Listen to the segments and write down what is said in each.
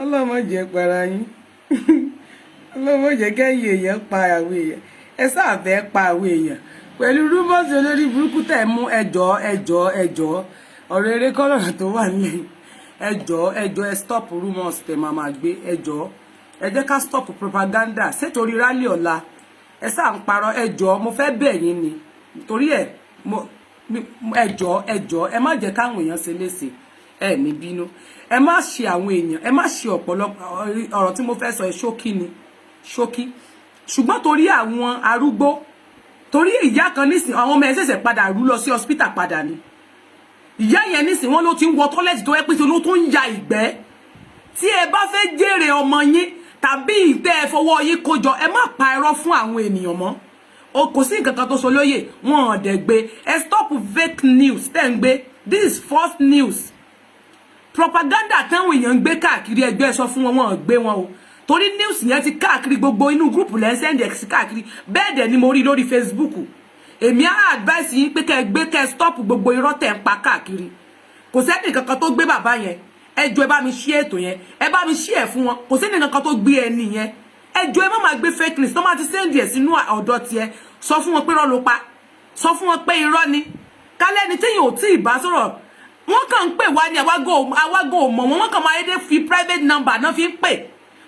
Ọlọ́mọ jẹ́ para yín. Ọlọ́mọ jẹ́ kẹ́yìn èèyàn pa àwọn èèyàn. Ẹ sáà fẹ́ pa àwọn èèyàn. Pẹ̀lú rúmọ́sì olórí burúkú tẹ̀ mú ẹjọ́. Ọ̀rọ̀ eré kọ́lọ̀rọ̀ tó wà nílẹ̀. Ẹjọ́ ẹ stop rumors tẹ̀ máa gbé ẹjọ́. Ẹ jẹ́ ká stop propaganda. Ṣé torí rally ọ̀la? Ẹ sáà ń parọ́ ẹjọ́. Mo fẹ́ bẹ̀ yín ni. Torí ẹ̀ ẹjọ́ ẹ má jẹ́ káwọn èèyàn ṣe léṣe. Ẹ ní bínú. Ẹ má ṣe àwọn èèyàn, ẹ má ṣe ọ̀pọ̀lọpọ̀ ọ̀rọ̀ tí mo fẹ́ sọ ẹ ṣókí ni. Ṣókí. Ṣùgbọ́n torí àwọn arúgbó, torí ìyá kan nísìn àwọn ọmọ ẹ ṣẹ̀ṣẹ̀ padà rú lọ sí hospital padà ni. Ìyá yẹn nísìn wọ́n ló ti ń wọ tọ́lẹ́tì tó yẹ pé ló tún ń ya ìgbẹ́. Tí ẹ bá fẹ́ jèrè ọmọ yín tàbí ìtẹ́ ẹ fọwọ́ yín kójọ, ẹ má pa irọ́ fún àwọn ènìyàn mọ́. O kò sí nǹkan kan tó sọ lóye, wọn ò dẹ̀ gbé. Ẹ stop fake news tẹ́ ń gbé. This is false news. Propaganda táwọn èèyàn ń gbé káàkiri ẹgbẹ́ ẹ sọ fún wọn, wọn ò gbé wọn o. Torí news yẹn ti káàkiri gbogbo inú group lẹ́ ń send ex káàkiri. Bẹ́ẹ̀ dẹ̀ ni mo rí lórí Facebook. Èmi á advice yín pé kẹ́ stop gbogbo irọ́ tẹ́ ń pa káàkiri. Kò sẹ́ni kankan tó gbé bàbá yẹn. Ẹ jọ̀ọ́ ẹ bá mi share ètò yẹn. Ẹ bá mi share fún wọn. Kò sẹ́ni kankan tó gbé ẹni yẹn. Ẹ jọ̀ọ́ ẹ má máa gbé fake news. Tó máa ti send ẹ̀ sínú ọ̀dọ̀ tiẹ̀. Sọ fún wọn pé irọ́ ló pa. Sọ fún wọn pé irọ́ ni. Kálẹ́ ni téèyàn ò tí ì bá sọ̀rọ̀. Wọ́n kàn ń pè wá ní àwágò mọ̀ wọ́n kàn máa dédé fi private number náà fi ń pè.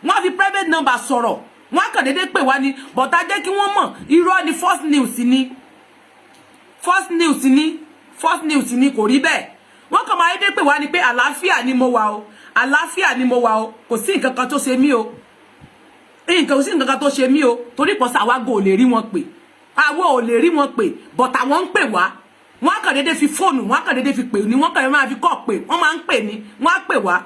Wọ́n fi private number sọ̀rọ̀. Wọ́n kàn dédé pè wá ní bọ̀tá jẹ́ kí wọ́n mọ̀ irọ́ ni false news ni. False news ni. False news ni kò rí bẹ́ẹ̀. Wọ́n kàn máa dédé pè wá ní pé àlàáfíà ni mo wà o. Àlàáfíà ni mo wà o. Kò sí nǹkan kan tó ṣe mí o. Kò sí nǹkan kan tó ṣe mí o. Torí pọ̀ sàwágò ò lè rí wọn pè. Àwọ̀ ò lè rí wọn pè. Bọ̀tá wọ́n ń pè wá. Wọ́n kàn dédé fi fóònù, wọ́n kàn dédé fi pè ní, wọ́n kàn máa fi kọ́ pè, wọ́n máa ń pè ní, wọ́n á pè wá.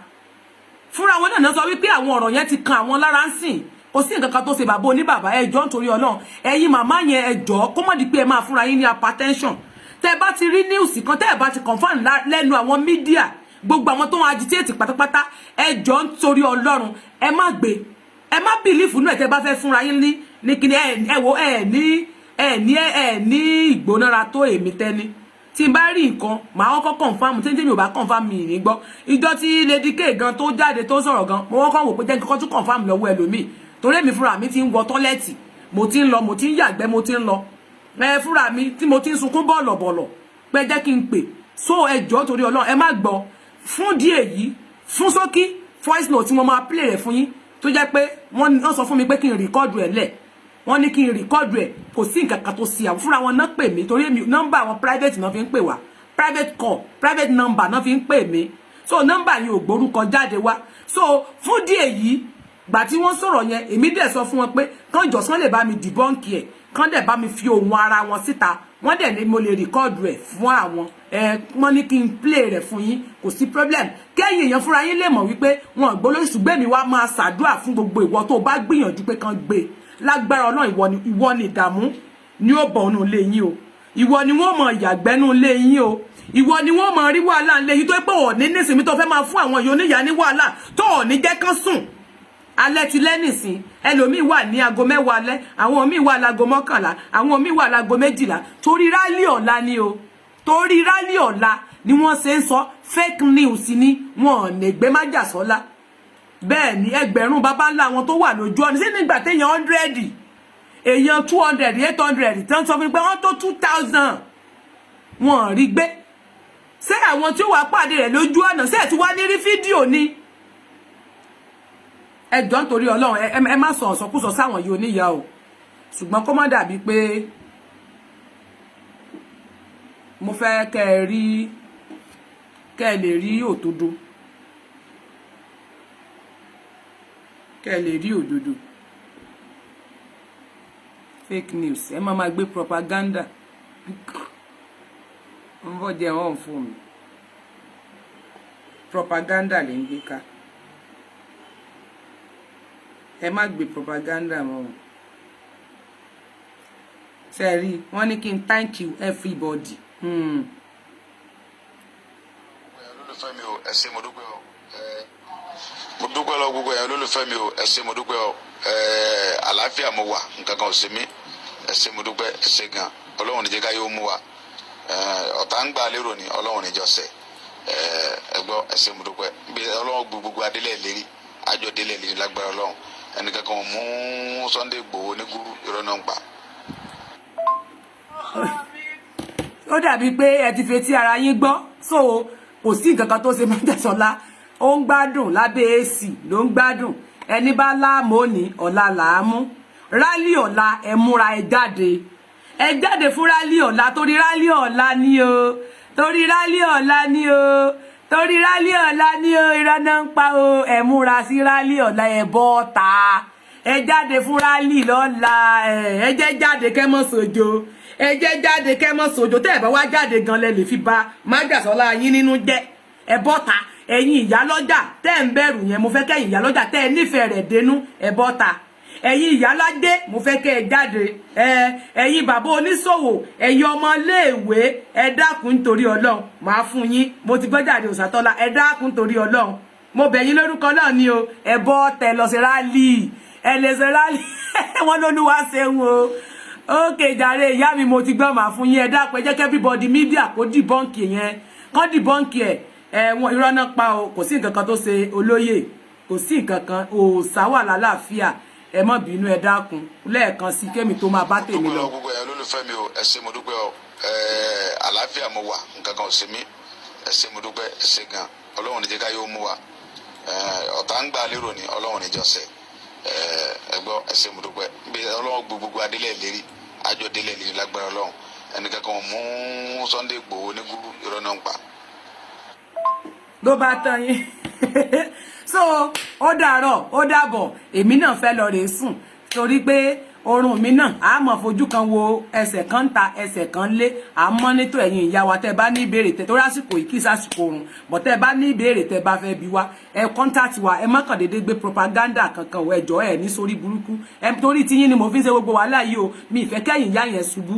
Fúnra wọn náà sọ wípé àwọn ọ̀rọ̀ yẹn ti kan àwọn lára ń sìn. Kò sí nǹkan kan tó ṣe bàbá oníbàbá ẹjọ́ nítorí Ọlọ́run. Ẹ̀yin màmá yẹn ẹjọ́ kó mọ̀ di pé ẹ máa fúnra yín ní hypertension. Tẹ́ bá ti rí news kan, tẹ́ bá ti confirm lẹ́nu àwọn media, gbogbo àwọn tó ń agitate pátápátá, ẹjọ́ nítorí Ọlọ́run, ẹ má gbé. Ẹ má believe nú ẹ tẹ́ bá fẹ́ fúnra yín ní kíni ẹ ní ìgbónára tó èmi tẹ́ni. Tí n bá rí nǹkan màá kọ́kọ́ confirm tí mi ò bá confirm mi ní gbọ́. Ìjọ tí Lady K gan tó jáde tó sọ̀rọ̀ gan mo kọ́kọ́ wò pé jẹ́ nǹkan tún confirm lọ́wọ́ ẹlòmíì torí èmi fúnra mi ti ń wọ tọ́lẹ́ẹ̀tì mo ti ń lọ mo ti ń yàgbẹ́ mo ti ń lọ fúnra mi tí mo ti ń sunkún bọ̀lọ̀bọ̀lọ̀ pé jẹ́ kí n pè so ẹjọ́ torí Ọlọ́run ẹ má gbọ́ fún díẹ̀ yìí fún sókí voice note tí mo máa play rẹ̀ fún yín tó jẹ́ pé wọ́n sọ fún mi pé kí n record rẹ̀ lẹ̀ wọ́n ní kí n record rẹ̀ kò sí nǹkan kan tó sí àwọn fúnra wọn náà pè mí torí èmi nọ́mbà wọn private náà fi ń pè wá private call private number náà fi ń pè mí so nọ́mbà yìí ò gbórúkọ jáde wá so fún díẹ̀ yìí gbà tí wọ́n sọ̀rọ̀ yẹn èmi dẹ̀ sọ fún wọn pé kán jọ̀sán lè bá mi debunk ẹ̀ kán dẹ̀ bá mi fi ohun ara wọn síta wọ́n dẹ̀ ní mo lè record rẹ̀ fún àwọn wọ́n ní kí n play rẹ̀ fún yín kò sí problem kẹ́yìn èèyàn fúnra yín lè mọ̀ wípé wọn gbólórí ṣùgbọ́n mi wá máa ṣàdúrà fún gbogbo ìwọ tó bá gbìyànjú pé kán gbé lágbára Ọlọ́run ìwọ ni ìdààmú ni ó bọ̀ nù lé yín o ìwọ ni wọ́n mọ̀ ìyàgbẹ́nu lé yín o ìwọ ni wọ́n mọ̀ rí wàhálà lé yín tó pé ò ní nísìmí tó fẹ́ máa fún àwọn èèyàn oníyà ní wàhálà tó ò ní jẹ́ kán sùn alẹ́ ti lẹ́nìsín ẹlòmíì wà ní aago 10 alẹ́ àwọn míì wà láago 11 àwọn míì wà láago 12 torí rálì ọ̀la ni o torí rálì ọ̀la ni wọ́n ṣe ń sọ fake news ni wọn ò ní gbé májàsọ́lá bẹ́ẹ̀ ni ẹgbẹ̀rún bàbá ńlá wọn tó wà lójú ọ̀nà sí nígbà téèyàn 100 èèyàn 200 800 tán sọ fún pé wọ́n tó 2000 wọn rí gbé ṣé àwọn tí ó wà pàdé rẹ̀ lójú ọ̀nà ṣé ẹ̀ tí wá ní rí fídíò ni ẹ jọ̀ọ́ nítorí Ọlọ́run ẹ má sọ ọ̀sọ̀kúsọ sáwọn yìí oníyà o ṣùgbọ́n kó má dàbí pé mo fẹ́ kẹ́ ẹ lè rí òdodo kẹ́ ẹ lè rí òdodo fake news ẹ má máa gbé propaganda ń bọ́ jẹ́ wọ́n fún mi propaganda lè ń gbé ká ẹ má gbé propaganda mọ́ ṣe rí wọ́n ní kí n thank you everybody. olólùfẹ́ mi o ẹ ṣé mo dúpẹ́ o mo dúpẹ́ lọ gbogbo ẹ̀ olólùfẹ́ mi o ẹ ṣé mo dúpẹ́ o àlàáfíà mo wà nǹkan kan ò ṣe mí ẹ ṣé mo dúpẹ́ ẹ ṣé gan ọlọ́run ní jẹ́ ká yóò mú wa ọ̀tá ń gbà lérò ní ọlọ́run ní jọ́sẹ̀ ẹ gbọ́ ẹ ṣé mo dúpẹ́ bí ọlọ́run gbogbo adélẹ̀ lérí àjọ délẹ̀ lérí lágbára ọlọ́run ẹnìkan kan mú Sunday Igboho ní gúrú irọ́ náà ń pa. ó dàbí pé ẹ ti fetí ara yín gbọ́ so kò sí nǹkan kan tó ṣe Májàsọ́lá ó ń gbádùn lábẹ́ èsì ló ń gbádùn ẹni bá láàmú òní ọ̀la làámú rálì ọ̀la ẹ múra ẹ jáde fún rálì ọ̀la torí rálì ọ̀la ni o torí rálì ọ̀la ni o torí rálì ọ̀la ni o irọ́ náà ń pa o ẹ múra sí rálì ọ̀la ẹ bọ́ ta ẹ jáde fún rálì lọ́la ẹ jẹ́ jáde kẹ́mọ́ sójó ẹ jẹ́ jáde kẹ́mọ́ sójó tẹ́ ẹ bá wá jáde gan lẹ lè fi ba Májàsọ́lá yín nínú jẹ́ ẹ bọ́ ta ẹ̀yin ìyálọ́jà tẹ́ ń bẹ̀rù yẹn mo fẹ́ kẹ́yin ìyálọ́jà tẹ́ ẹ nífẹ̀ẹ́ rẹ̀ dénú ẹ bọ́ ta ẹ̀yin ìyálàjẹ mo fẹ́ kẹ́ ẹ jáde ẹ̀yin bàbá oníṣòwò ẹ̀yin ọmọ iléèwé ẹ dákun nítorí Ọlọ́run máa fún yín mo ti gbọ́ jáde Òsàtọ́lá ẹ dákun nítorí Ọlọ́run mo bẹ̀ yín lórúkọ náà ni o ẹ bọ́ tẹ lọ sí rálì ẹ lè ṣe rálì wọn lÓlúwa ṣeun o ókè jàre ìyá mi mo ti gbọ́ máa fún yín ẹ dákun ẹ jẹ́ kí everybody media kó dìbọ́ǹkì yẹn kó dìbọ́ǹkì ẹ̀ wọn irọ́ náà pa o kò sí nǹkan kan tó ṣe olóyè kò sí nǹkan kan òòsà wà lálàáfíà ẹ má bínú ẹ dákun lẹ́ẹ̀kan sí kémi tó máa bá tèmi lọ. gbogbo ẹ olólùfẹ́ mi o ẹ ṣé mo dúpẹ́ o àlàáfíà mo wà nǹkan kan ò ṣe mí ẹ ṣé mo dúpẹ́ ẹ ṣé gan ọlọ́run ní jẹ́ ká yóò mú wa ọ̀tá ń gbà lérò ní ọlọ́run ní jọ́sẹ̀ ẹ gbọ́ ẹ ṣé mo dúpẹ́ bí ọlọ́run gbogbo adélẹ̀ lérí àjọ délẹ̀ lérí lágbára ọlọ́run ẹnìkan kan mú Sunday Igboho ní gúrú irọ́ náà ń pa. ló bá tán yín so ó dàárọ̀ ó dàbọ̀ èmi náà fẹ́ lọ rè sùn torí pé oorun mi náà a mọ̀ fojú kan wo ẹsẹ̀ kan ta ẹsẹ̀ kan lé a mọ́nítọ̀ ẹ̀yin ìyá wa tẹ́ bá ní ìbéèrè tẹ́ tó lásìkò yìí kí sásìkò oorun bọ̀ tẹ́ bá ní ìbéèrè tẹ́ bá fẹ́ bi wa ẹ kọ́ńtàtì wa ẹ má kàn déédéé gbé propaganda kankan o ẹjọ́ ẹ ní sórí burúkú ẹ torí tiyín ni mo fi ń ṣe gbogbo wàhálà yìí o mi ìfẹ́ kẹ́yìn ìyá yẹn ṣubú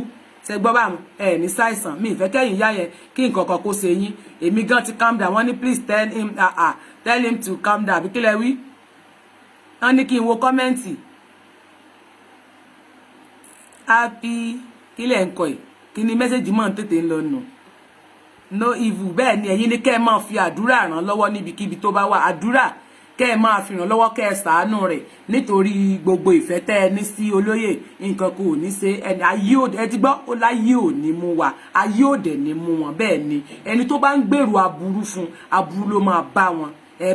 ṣe gbọ́ bá ẹ ní ṣàìsàn mi ìfẹ́ kẹ́yìn ìyá yẹn kí nǹkan kan kó ṣe yín èmi gan ti calm down wọ́n ní please tell him to calm down àbí kí lẹ wí wọ́n ní kí n wo kọ́mẹ́ǹtì happy kí lẹ̀ ń kọ ẹ̀ kí ni mẹ́sẹ̀jì mọ̀ ń tètè ń lọ nù no evil bẹ́ẹ̀ ni ẹ̀yin ní kẹ́ ẹ máa fi àdúrà ràn lọ́wọ́ níbikíbi tó bá wà àdúrà kẹ́ ẹ máa fi ràn lọ́wọ́ kẹ́ ẹ ṣàánú rẹ̀ nítorí gbogbo ìfẹ́ tẹ́ ẹ ní sí olóyè nǹkan kò ní ṣe ẹni ayé òde ẹ ti gbọ́ ó láyé ò ní mú wa ayé òde ní mú wọn bẹ́ẹ̀ ni ẹni tó bá ń gbèrò aburú fún aburú ló máa bá wọn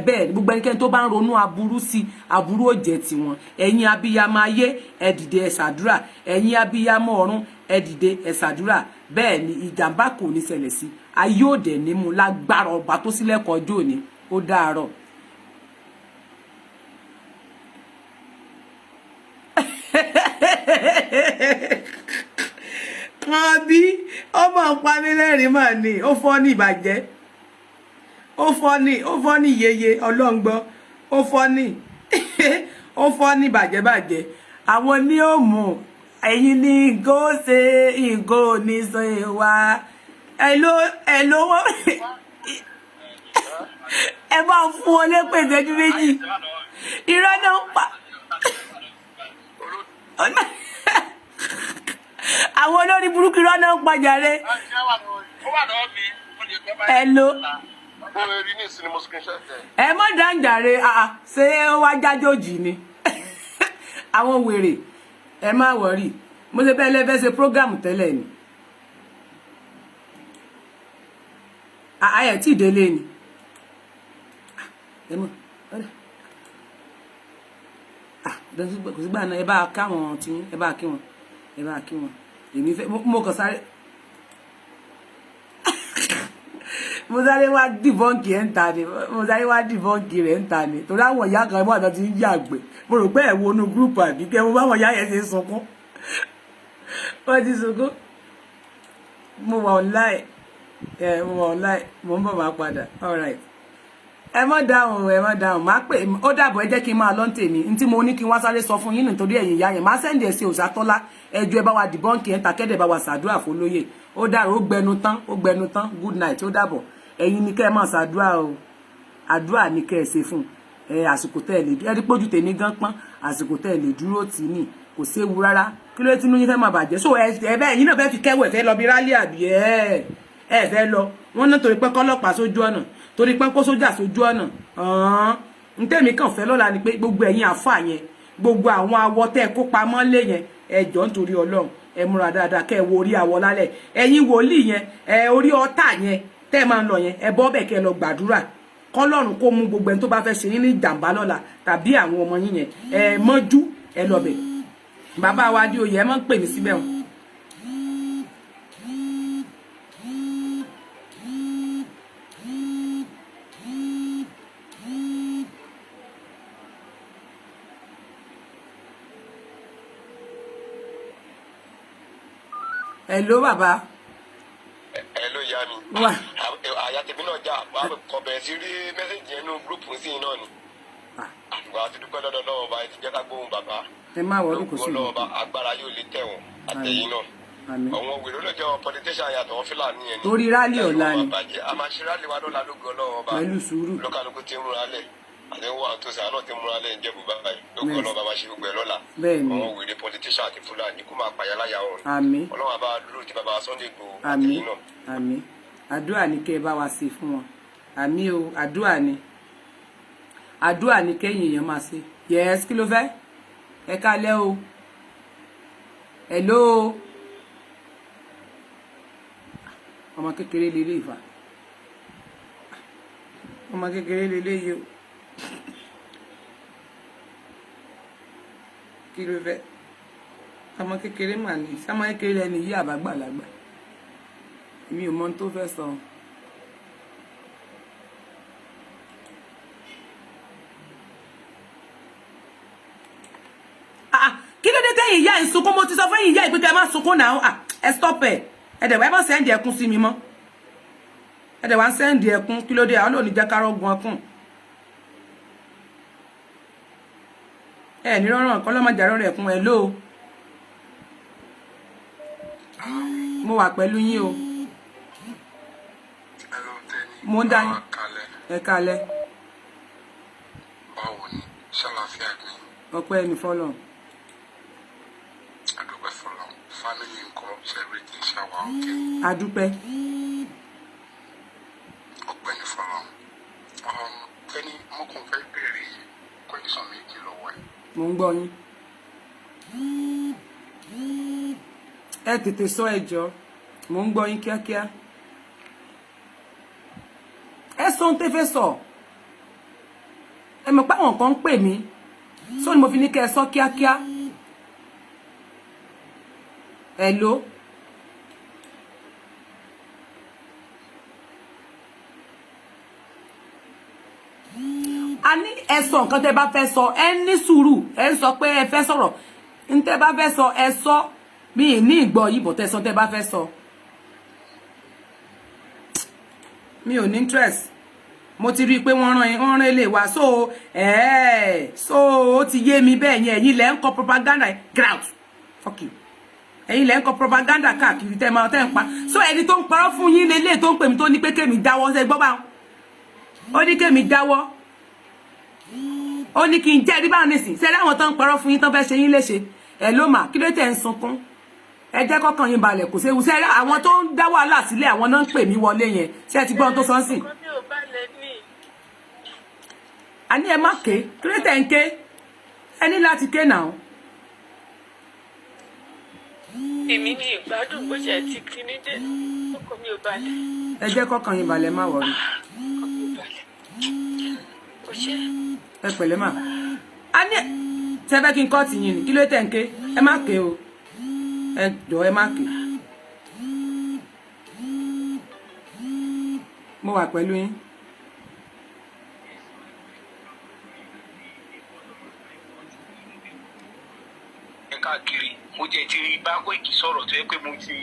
bẹ́ẹ̀ ni gbogbo ẹnikẹ́ni tó bá ń ronú aburú sí aburú ò jẹ́ tiwọn ẹ̀yin abiyamọ ayé ẹ dìde ẹ ṣàdúrà ẹ̀yin abiyamọ ọ̀run ẹ dìde ẹ ṣàdúrà bẹ́ẹ̀ ni ìjàmbá kò ní ṣẹlẹ̀ sí ayé òde ní mú lágbára ọba tó sílẹ̀kọ̀ ọjọ́ òní ó dáàárọ̀. kan bí ọmọ pamílẹ́rìn mà ní ó fọ́ ní ìbàjẹ́ ó fọ́ ní yeye ọlọ́ngbọ́ ó fọ́ ní bàjẹ́bàjẹ́ àwọn ní ó mú ẹ̀yin ní nǹkan ó ṣe nǹkan ò ní sọ ìwà ẹ̀ló wọ́n ẹ bá fún wọn lépè ìṣẹ́jú méjì irọ́ náà pa àwọn olórí burúkú irọ́ náà pa jàre ẹ̀ló ẹ mọ dáńjàre ṣé ó wá jájòjì ni àwọn wèrè ẹ má wọrí mo ṣe bẹ́ẹ̀ lẹ́fẹ́ ṣe program tẹ́lẹ̀ ni ayẹ̀ tí ìdélé ni kò sí gbà náà ẹ bá káwọn tí ẹ bá kí wọn èmi fẹ́ mo kàn sáré mo sáré wá dìbọ́ǹkì ẹ̀ ń ta ni mo sáré wá dìbọ́ǹkì rẹ̀ ń ta ni torí àwọn ìyá kan wà tó ti ń yàgbẹ́ mo rò pé ẹ̀ wo inú gúrùpù àbí kẹ́ mo báwọn ìyá yẹn ṣe sunkún wọ́n ti sunkún mo wà online mo ń bọ̀ máa padà all right ẹ má dáhùn máa pè ó dàbọ̀ ẹ jẹ́ kí n máa lọ́n tèmi ní tí mo ní kí n wá sáré sọ fún yín nítorí ẹ̀yin ìyá yẹn máa sẹ́ndì ẹ̀ sí Òsátọ́lá ẹjọ́ ẹ bá wa dìbọ́ǹkì ẹ̀ ń ta kẹ́dẹ̀ bá wa ṣàdúrà fólóyè ó dàrú ó gbẹnu tán good night ó dàbọ̀ ẹ̀yin ni kẹ́ ẹ máa ṣàdúrà o àdúrà ni kẹ́ ẹ ṣe fún àsìkò tẹ́ ẹ lè ẹ rí pójú tèmi gan pọ́n àsìkò tẹ́ ẹ lè dúró tì ní kò séwu rárá kí ló tí inú yín fẹ́ máa bàjẹ́ so ẹ bẹ́ẹ̀ yín náà fẹ́ fi kẹ́wọ̀ ẹ fẹ́ lọ bí rálí àbí ẹ fẹ́ lọ wọ́n náà torí pé kọ́lọ́pàá sójú ọ̀nà torí pé kó sójà sójú ọ̀nà n tèmi kàn fẹ́ lọ́la ni pé gbogbo ẹ̀yin àfà yẹn gbogbo àwọn awọ tẹ́ kó pamọ́ lé yẹn ẹ jọ̀ọ́ nítorí Ọlọ́run ẹ múra dáadáa kẹ́ ẹ wo orí awọ lálẹ́ ẹ̀yin wòlíì yẹn ẹ orí ọ̀tá yẹn tẹ́ máa ń lọ yẹn ẹ bọ́ bẹ̀ kẹ́ lọ gbàdúrà kọ́lọ́run kó mú gbogbo ẹni tó bá fẹ́ ṣe yín ní ìjàmbá lọ́la tàbí àwọn ọmọ yín yẹn ẹ mọ́jú ẹ lọ bẹ̀ bàbá wa dí oyè ẹ máa ń pè mí síbẹ̀ wọn. Hello bàbá. Hello ìyá mi. Wà. Àyà tèmi náà já wà kọ bẹ̀rẹ̀ sí rí mẹ́sẹ̀jì yẹn nínú gúrúùpù sí iná ni. Àgbà àti dúpẹ́ lọ́dọ̀ lọ́wọ́ ọba ẹ ti jẹ́ ká gbóhùn bàbá. Ẹ má wọlé kò sí. Lọ́wọ́ ọba agbára yóò lè tẹ̀wọ̀n àtẹ̀yìn náà. Àwọn wèrè ló jẹ́ politician yàtọ̀ wọn Fúlàní yẹn ni. Torí rálì ọ̀la ni. A máa ṣe rálì wa lọ́la lógo ọlọ́wọ́ ọba. Pẹ̀lú sùúrù. Lọ́kàlùkù ti ń múra lẹ̀. Àdéhùn àtúnṣe àná ti ń múra lẹ̀ ń jẹ́ bùbá báyìí. Lógo ọlọ́wọ́ bá ṣe gbogbo ẹ̀ lọ́la. Bẹ́ẹ̀ni. Àwọn wèrè politician àti Fúlàní kó máa pàyà láyà wọn. Àmín. Ọlọ́wọ́ bá dúró ti bàbá Sunday Igboho Àmín. àtẹ̀yìn náà. Àmín. Àdúrà ni kẹ́ ẹ bá wa ṣe fún wọn. Àmín o, àdúrà ni. Àdúrà ni kẹ́yìn èèyàn máa ṣe. Yes, kí ló fẹ́? Ẹ kálẹ́ o. Hello. Ọmọ kékeré lélé ìfà. Ọmọ kékeré lélé yìí o. Kí ló fẹ́? Ọmọ kékeré mà ní. Ọmọ kékeré lẹni yí àbágbàlagbà. Èmi ò mọ ohun tó fẹ́ sọ. Kí ló dé tẹ́yìn ìyá ẹ̀ sunkún mo ti sọ fún ẹ̀yin ìyá ẹ̀ pé kẹ́ má sunkún náà ẹ stop ẹ̀ ẹ̀dẹ̀ wá sẹ́ndì ẹkún sí mi mọ́ ẹ̀dẹ̀ wá sẹ́ndì ẹkún kí ló dé àwọn olóòní jẹ́ kárọ́ gun ọkùn ẹ̀ ní rọrùn ọ̀kan lọ́mọdé rọrùn ẹ̀kún ẹ̀ lóo mo wà pẹ̀lú yín o mo ń dá yín ẹ kálẹ́ Báwo ni ṣàlàfíà ni? ọpẹ́ ẹni fọ́lọ́run. Adúpẹ́ fọlọ́run. Family ńkọ́ everything ṣàwà òkè. Adúpẹ́. Ọpẹ́ ni fọlọ́run. Kẹ́ni mo kàn fẹ́ béèrè question méjì lọ́wọ́ ẹ̀. Mo ń gbọ́ yín. Ẹ tètè sọ ẹ jọ̀ọ́. Mo ń gbọ́ yín kíákíá. Ẹ sọ ohun tẹ́ fẹ́ sọ. Ẹ mọ̀ pé àwọn kan ń pè mí. Sọ ni mo fi ní kẹ́ ẹ sọ kíákíá. Hello. A ní ẹ sọ nǹkan tẹ́ bá fẹ́ sọ ẹ ní sùúrù ẹ ń sọ pé ẹ fẹ́ sọ̀rọ̀ n tẹ́ bá fẹ́ sọ ẹ sọ mi ní ìgbọ́ yìí bọ̀ tẹ́ sọ tẹ́ bá fẹ́ sọ mi ò ní interest mo ti rí i pé wọ́n rán ilé wa so ó ti yé mi bẹ́ẹ̀ yẹn ẹ̀yin lẹ́ ń kọ propaganda ground fuck you ẹ̀yin lẹ́ ń kọ propaganda káàkiri tẹ́ máa tẹ́ ń pa so ẹni tó ń parọ́ fún yín lélẹ̀ tó ń pè mí tó ní pé kémi dáwọ́ ṣe gbọ́ bá ó ní kémi dáwọ́ ó ní kí n jẹ́ rí báwọn nísìn ṣe láwọn tó ń parọ́ fún yín tó fẹ́ ṣe yín léṣe ẹ̀ ló mà kí ló tẹ̀ ń sunkún ẹ jẹ́ kọ́kàn yín balẹ̀ kò séwu ṣe àwọn tó ń dá wàhálà sílẹ̀ àwọn náà ń pè mí wọlé yẹn ṣé ẹ ti gbọ́n tó sọ sìn. a ní ẹ má ké kí ló tẹ̀ ń ké ẹ ní láti ké náà. èmi ní ìgbádùn bó ṣe ti kí ní dé ọkọ mi ò balẹ̀. ẹ jẹ́ kọ́kàn yín balẹ̀ má wọrí. ọkọ mi ò balẹ̀. kò ṣe. ẹ pẹ̀lẹ́ mà. a ní Ṣé fẹ́ kí n kọ́ ti yín ni kí ló tẹ̀ ń ké ẹ má ké o ẹ jọ ẹ má ké mo wà pẹ̀lú yín. káàkiri mo jẹ ti rí bá Koiki sọ̀rọ̀ tó yẹ pé mo ti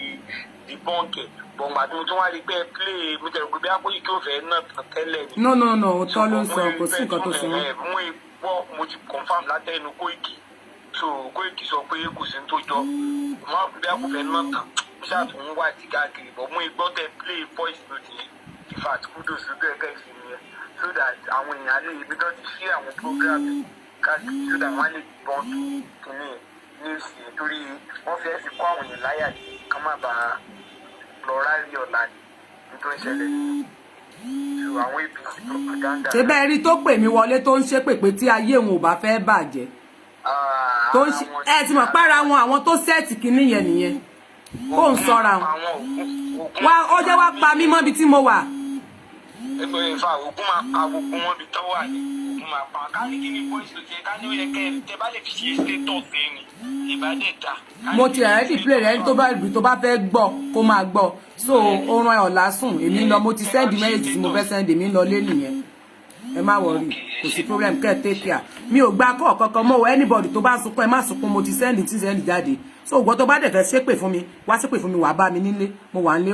di bọ́ǹkì bọ̀ǹgbà tí mo tún wá rí pé play mo tẹ̀rù pé bí Koiki ò fẹ́ náà tẹ́lẹ̀ ni. no òótọ́ ló ń sọ kò sí nǹkan tó sọ. mo gbọ́ mo ti confam látẹnu Koiki so Koiki sọ pé kò sí ní tó jọ mo á bí kò fẹ́ náà tán mo ṣáà tún wá ti káàkiri bọ̀ mo gbọ́ tẹ play voice note yẹn in fact kudos to bẹ́ẹ̀ kẹ́sì nìyẹn so that àwọn èèyàn lè ibi tó ti ṣí àwọn program káàkiri so that wọ́n á lè bọ́ǹkì kìíní news yẹn torí wọ́n fẹ́ẹ́ fi kó àwọn èèyàn láyà kí wọ́n má bàa lọ rárí ọ̀la ní tó ń ṣẹlẹ̀ ju àwọn APC propaganda. ṣé bẹ́ẹ̀ rí tó pè mí wọlé tó ń ṣépè pé tí ayé òun ò bá fẹ́ bàjẹ́ tó ń ṣe ẹ ti mọ̀ pára wọn àwọn tó sẹ́ẹ̀tì kìíní yẹn nìyẹn kó ń sọ́ra wọn wá ó jẹ́ wá pa mí mọ́bi tí mo wà. ẹgbẹ́ ìfà ogun máa pa gbogbo wọn bí tọ́wọ́ àlè ogun máa pa ká ní kí ni voice note ká ní ó yẹ kẹ́ tẹ bá lè fi ṣe status ẹni ìbádẹ́ ta. mo ti rẹ̀ ẹ́dì play rẹ̀ tó bá ibi tó bá fẹ́ gbọ́ kó máa gbọ́ so oorun ẹ̀ ọ̀la sùn èmi ń lọ mo ti send message tí mo fẹ́ send èmi ń lọ lé nìyẹn ẹ má worry kò sí problem kẹ́ ẹ take care mi ò gba kọ́ kankan mọ́ anybody tó bá sunkún ẹ má sunkún mo ti send tí send jáde so ògbọ́n tó bá dẹ̀ fẹ́ ṣépè fún mi wá ṣépè fún mi wàá bá mi nílé mo wà nílé.